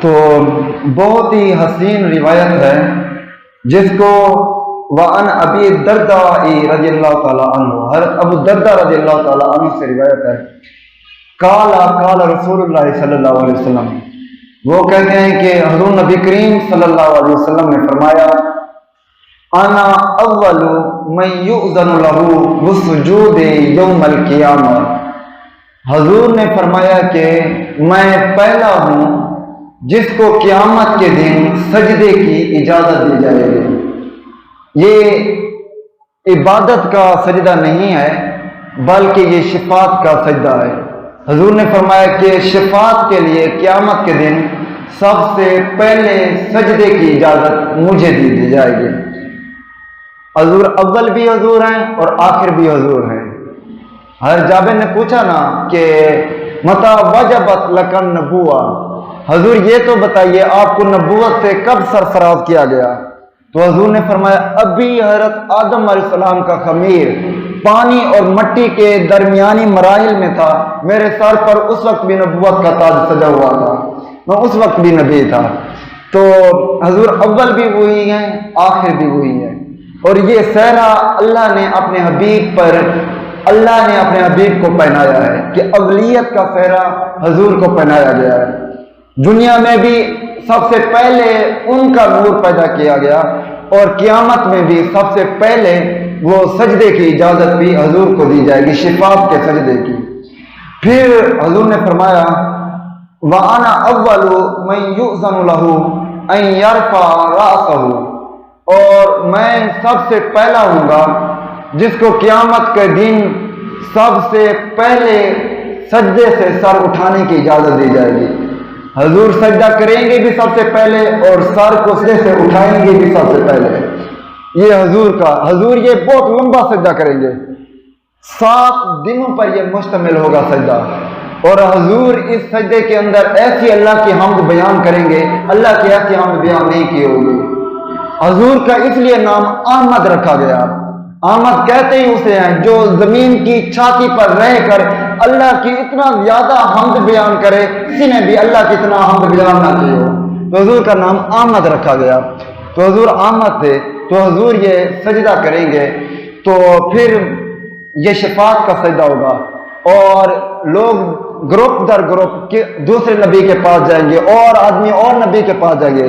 تو بہت ہی حسین روایت ہے جس کو وعن ابی الدرداء رضی اللہ تعالیٰ عنہ، حضرت ابو الدرداء رضی اللہ تعالیٰ عنہ سے روایت ہے، قال رسول اللہ صلی اللہ علیہ وسلم، وہ کہتے ہیں کہ حضور نبی کریم صلی اللہ علیہ وسلم نے فرمایا، انا اول من یؤذن له بالسجود یوم القیامہ، حضور نے فرمایا کہ میں پہلا ہوں جس کو قیامت کے دن سجدے کی اجازت دی جائے گی۔ یہ عبادت کا سجدہ نہیں ہے بلکہ یہ شفاعت کا سجدہ ہے۔ حضور نے فرمایا کہ شفاعت کے لیے قیامت کے دن سب سے پہلے سجدے کی اجازت مجھے دی جائے گی۔ حضور اول بھی حضور ہیں اور آخر بھی حضور ہیں۔ ہر جابر نے پوچھا نا کہ متی وجبت لک النبوہ، حضور یہ تو بتائیے آپ کو نبوت سے کب سرفراز کیا گیا؟ تو حضور نے فرمایا ابھی حضرت آدم علیہ السلام کا خمیر پانی اور مٹی کے درمیانی مراحل میں تھا، میرے سر پر اس وقت بھی نبوت کا تاج سجا ہوا تھا، میں اس وقت بھی نبی تھا۔ تو حضور اول بھی وہی ہیں، آخر بھی وہی ہیں، اور یہ سہرا اللہ نے اپنے حبیب پر، اللہ نے اپنے حبیب کو پہنایا ہے کہ اولیت کا سہرا حضور کو پہنایا گیا ہے۔ دنیا میں بھی سب سے پہلے ان کا نور پیدا کیا گیا اور قیامت میں بھی سب سے پہلے وہ سجدے کی اجازت بھی حضور کو دی جائے گی، شفاعت کے سجدے کی۔ پھر حضور نے فرمایا وَأَنَا أَوَّلُ مَن يُؤْذَنُ لَهُ أَن يَرْفَعَ رَأْسَهُ، اور میں سب سے پہلا ہوں گا جس کو قیامت کے دن سب سے پہلے سجدے سے سر اٹھانے کی اجازت دی جائے گی۔ حضور سجدہ کریں گے بھی سب سے پہلے اور سر کو سجدے سے اٹھائیں گے بھی سب سے پہلے۔ یہ حضور یہ بہت لمبا سجدہ کریں گے، 7 دنوں پر یہ مشتمل ہوگا سجدہ، اور حضور اس سجدے کے اندر ایسی اللہ کی حمد بیان کریں گے، اللہ کی ایسی حمد بیان نہیں کی ہوگی۔ حضور کا اس لیے نام احمد رکھا گیا۔ احمد کہتے ہی اسے ہیں جو زمین کی چھاتی پر رہ کر اللہ کی اتنا زیادہ حمد بیان کرے، کسی نے بھی اللہ کی اتنا حمد بیان نہ کی ہو، تو حضور کا نام احمد رکھا گیا۔ تو حضور احمد تھے، تو حضور یہ سجدہ کریں گے، تو پھر یہ شفاعت کا سجدہ ہوگا، اور لوگ گروپ در گروپ دوسرے نبی کے پاس جائیں گے، اور آدمی اور نبی کے پاس جائیں گے۔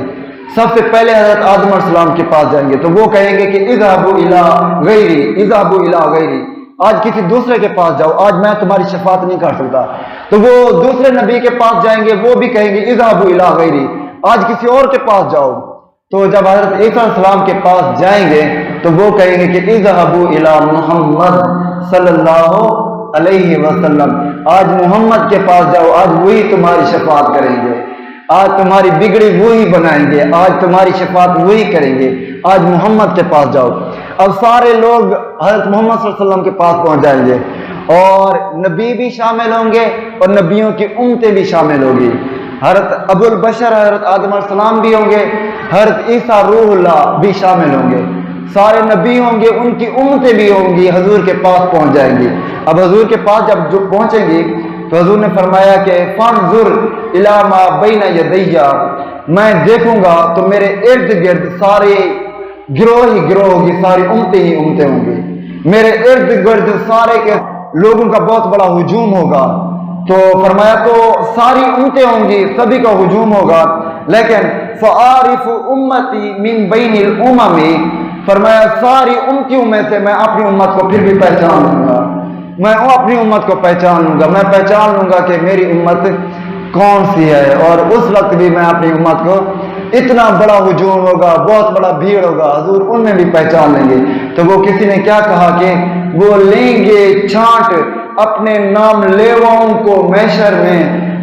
سب سے پہلے حضرت آدم علیہ السلام کے پاس جائیں گے، تو وہ کہیں گے کہ اذهبوا الى غیری، اذهبوا الى غیری، آج کسی دوسرے کے پاس جاؤ، آج میں تمہاری شفاعت نہیں کر سکتا۔ تو وہ دوسرے نبی کے پاس جائیں گے، وہ بھی کہیں گے اذهبوا الى غیری، آج کسی اور کے پاس جاؤ۔ تو جب حضرت عیسیٰ علیہ السلام کے پاس جائیں گے تو وہ کہیں گے کہ اذهبوا الى محمد صلی اللہ علیہ وسلم، آج محمد کے پاس جاؤ، آج وہی تمہاری شفاعت کریں گے، آج تمہاری بگڑی وہی بنائیں گے، آج تمہاری شفاعت وہی کریں گے، آج محمد کے پاس جاؤ۔ اب سارے لوگ حضرت محمد صلی اللہ علیہ وسلم کے پاس پہنچ جائیں گے، اور نبی بھی شامل ہوں گے اور نبیوں کی امتیں بھی شامل ہوگی۔ حضرت ابو البشر حضرت آدم علیہ السلام بھی ہوں گے، حضرت عیسیٰ روح اللہ بھی شامل ہوں گے، سارے نبی ہوں گے، ان کی امتیں بھی ہوں گی، حضور کے پاس پہنچ جائیں گی۔ اب حضور کے پاس جب جو پہنچیں گی تو حضور نے فرمایا کہ فانظر الی ما بین یدی، میں دیکھوں گا تو میرے ارد گرد سارے گروہ ہی گروہ ہوگی، ساری امتیں ہی امتیں ہوں گی، میرے ارد گرد سارے کے لوگوں کا بہت بڑا ہجوم ہوگا۔ تو فرمایا تو ساری امتیں ہوں گی، سبھی کا ہجوم ہوگا، لیکن فعارف امتی من بین الامم، فرمایا ساری امتوں میں سے میں اپنی امت کو پھر بھی پہچان لوں گا، میں اپنی امت کو پہچان لوں گا، میں پہچان لوں گا کہ میری امت کون سی ہے، اور اس وقت بھی میں اپنی امت کو، اتنا بڑا ہجوم ہوگا، بہت بڑا بھیڑ ہوگا، حضور ان میں بھی پہچان لیں گے۔ تو وہ کسی نے کیا کہا کہ وہ لیں گے چھانٹ اپنے نام لیواؤں کو محشر میں،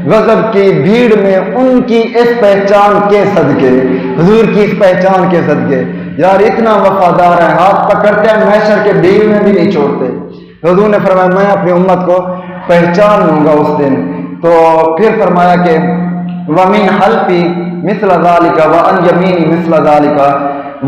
غضب کی بھیڑ میں ان کی اس پہچان کے صدقے، حضور کی اس پہچان کے صدقے، یار اتنا وفادار ہے، ہاتھ پکڑتے ہیں محشر کے بھیڑ میں بھی نہیں چھوڑتے۔ حضور نے فرمایا میں اپنی امت کو پہچان لوں گا اس دن۔ تو پھر فرمایا کہ وَمِنْ حَلْفِي مِثْلَ ذَلِكَ وَعَنْ يَمِينِي مِثْلَ ذَلِكَ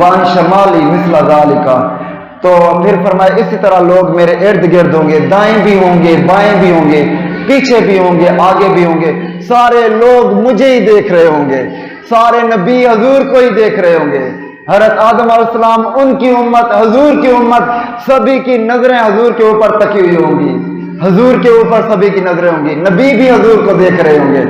وَعَنْ شَمَالِي مِثْلَ ذَلِكَ۔ تو پھر فرمایا اسی طرح لوگ میرے ارد گرد ہوں گے، دائیں بھی ہوں گے، بائیں بھی ہوں گے، پیچھے بھی ہوں گے، آگے بھی ہوں گے، سارے لوگ مجھے ہی دیکھ رہے ہوں گے، سارے نبی حضور کو ہی دیکھ رہے ہوں گے۔ حضرت آدم علیہ السلام، ان کی امت، حضور کی امت، سبھی کی نظریں حضور کے اوپر تکی ہوئی ہوں گی، حضور کے اوپر سبھی کی نظریں ہوں گی، نبی بھی حضور کو دیکھ رہے ہوں گے،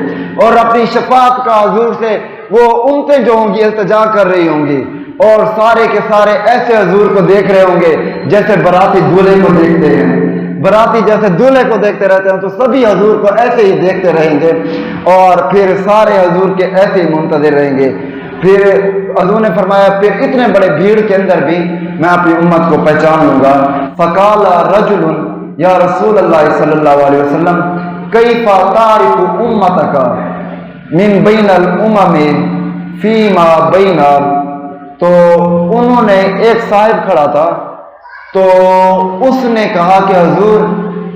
اور اپنی شفاعت کا حضور سے وہ امتیں جو ہوں گی التجا کر رہی ہوں گی، اور سارے کے سارے ایسے حضور کو دیکھ رہے ہوں گے جیسے باراتی دولہے کو دیکھتے ہیں، باراتی جیسے دولہے کو دیکھتے رہتے ہیں، تو سبھی حضور کو ایسے ہی دیکھتے رہیں گے، اور پھر سارے حضور کے ایسے ہی منتظر رہیں گے۔ پھر حضور نے فرمایا پھر اتنے بڑے بھیڑ کے اندر بھی میں اپنی امت کو پہچان لوں گا۔ فقال رجل یا رسول اللہ صلی اللہ علیہ وسلم کیف تعرف امتک من بین الامم فیما بینا، تو انہوں نے، ایک صاحب کھڑا تھا تو اس نے کہا کہ حضور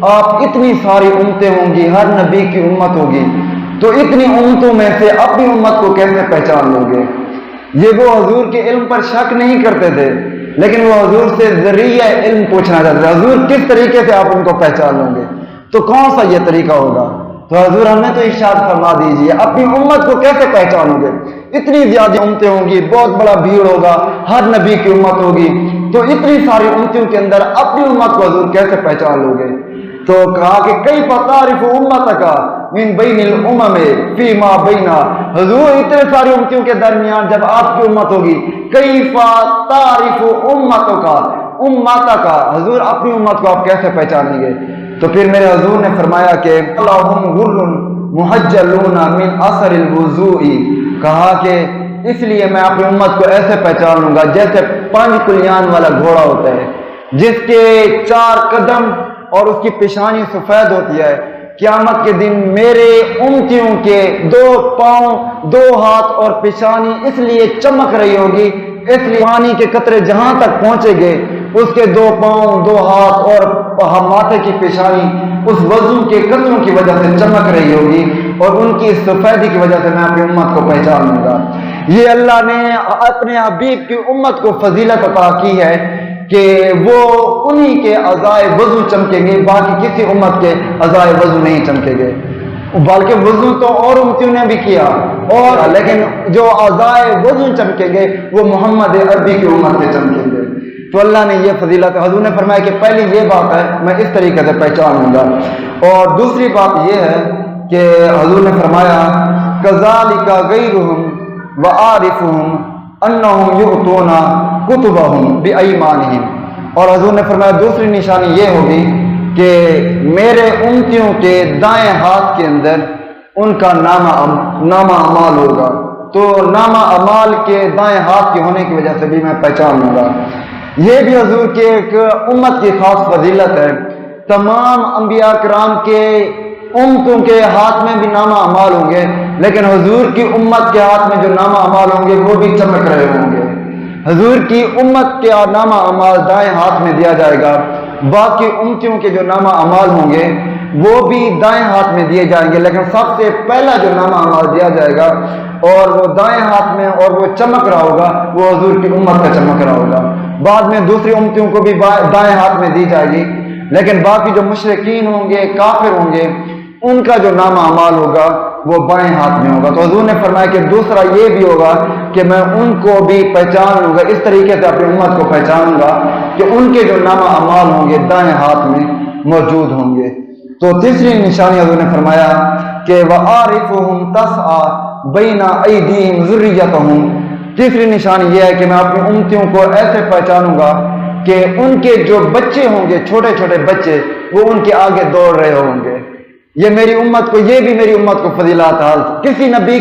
آپ اتنی ساری امتیں ہوں گی، ہر نبی کی امت ہوگی، تو اتنی امتوں میں سے اپنی امت کو کیسے پہچان لو گے؟ یہ وہ حضور کے علم پر شک نہیں کرتے تھے، لیکن وہ حضور سے ذریعہ علم پوچھنا چاہتے تھے، حضور کس طریقے سے آپ ان کو پہچان لیں گے؟ تو کون سا یہ طریقہ ہوگا؟ تو حضور ہمیں تو ارشاد فرما دیجئے اپنی امت کو کیسے پہچانو گے؟ اتنی زیادہ امتیں ہوں گی، بہت بڑا بھیڑ ہوگا، ہر نبی کی امت ہوگی، تو اتنی ساری امتوں کے اندر اپنی امت کو حضور کیسے پہچان لو گے؟ تو کہا کہ کیف تعرف امتک من بین الامم فیما بینا، حضور اتنے ساری امتوں کے درمیان جب آپ کی امت ہوگی، کیف تعرف امتک، حضور اپنی امت کو آپ کیسے پہچانیں گے؟ تو پھر میرے حضور نے فرمایا کہ اللہم غر محجلون من اثر الوضوء، کہا کہ اس لیے میں اپنی امت کو ایسے پہچان لوں گا جیسے 5 کلیان والا گھوڑا ہوتا ہے جس کے 4 قدم اور اس کی پیشانی سفید ہوتی ہے، قیامت کے دن میرے امتیوں کے 2 پاؤں 2 ہاتھ اور پیشانی اس لیے چمک رہی ہوگی، اس لیے پانی کے قطرے جہاں تک پہنچے گے اس کے 2 پاؤں 2 ہاتھ اور ماتھے کی پیشانی اس وضو کے قطروں کی وجہ سے چمک رہی ہوگی، اور ان کی سفیدی کی وجہ سے میں اپنی امت کو پہچان لوں گا۔ یہ اللہ نے اپنے حبیب کی امت کو فضیلت عطا کی ہے کہ وہ انہی کے اعضائے وضو چمکیں گے، باقی کسی امت کے اعضائے وضو نہیں چمکیں گے، بلکہ وضو تو اور امتیوں نے بھی کیا، اور لیکن جو اعضائے وضو چمکیں گے وہ محمد عربی کی امت سے چمکیں گے۔ تو اللہ نے یہ فضیلت، حضور نے فرمایا کہ پہلی یہ بات ہے میں اس طریقے سے پہچان لوں گا، اور دوسری بات یہ ہے کہ حضور نے فرمایا کذالک غیرہم وعارفہم انہم یؤتون کتبہم بایمانہم، اور حضور نے فرمایا دوسری نشانی یہ ہوگی کہ میرے امتیوں کے دائیں ہاتھ کے اندر ان کا نامہ اعمال ہوگا، تو نامہ اعمال کے دائیں ہاتھ کے ہونے کی وجہ سے بھی میں پہچان لوں گا۔ یہ بھی حضور کے ایک امت کی خاص فضیلت ہے، تمام انبیاء کرام کے امتوں کے ہاتھ میں بھی نامہ اعمال ہوں گے، لیکن حضور کی امت کے ہاتھ میں جو نامہ اعمال ہوں گے وہ بھی چمک رہے ہوں گے۔ حضور کی امت کے نامہ اعمال دائیں ہاتھ میں دیا جائے گا، باقی امتیوں کے جو نامہ اعمال ہوں گے وہ بھی دائیں ہاتھ میں دیے جائیں گے، لیکن سب سے پہلا جو نامہ اعمال دیا جائے گا اور وہ دائیں ہاتھ میں اور وہ چمک رہا ہوگا وہ حضور کی امت کا چمک رہا ہوگا۔ بعد میں دوسری امتیوں کو بھی دائیں ہاتھ میں دی جائے گی، لیکن باقی جو مشرکین ہوں گے، کافر ہوں گے، ان کا جو نامہ اعمال ہوگا وہ بائیں ہاتھ میں ہوگا۔ تو حضور نے فرمایا کہ دوسرا یہ بھی ہوگا کہ میں ان کو بھی پہچان لوں گا، اس طریقے سے اپنی امت کو پہچانوں گا کہ ان کے جو نامہ اعمال ہوں گے دائیں ہاتھ میں موجود ہوں گے۔ تو تیسری نشانی حضور نے فرمایا کہ وَعَارِفُهُمْ تَسْعَى بَيْنَ أَيْدِيهِمْ ذُرِّيَّتَهُمْ، تیسری نشانی یہ ہے کہ میں اپنی امتیوں کو ایسے پہچانوں گا کہ ان کے جو بچے ہوں گے، چھوٹے چھوٹے بچے، وہ ان کے آگے دوڑ رہے ہوں گے۔ یہ میری امت کو، یہ بھی میری امت کو فضیلت ہے، کسی نبی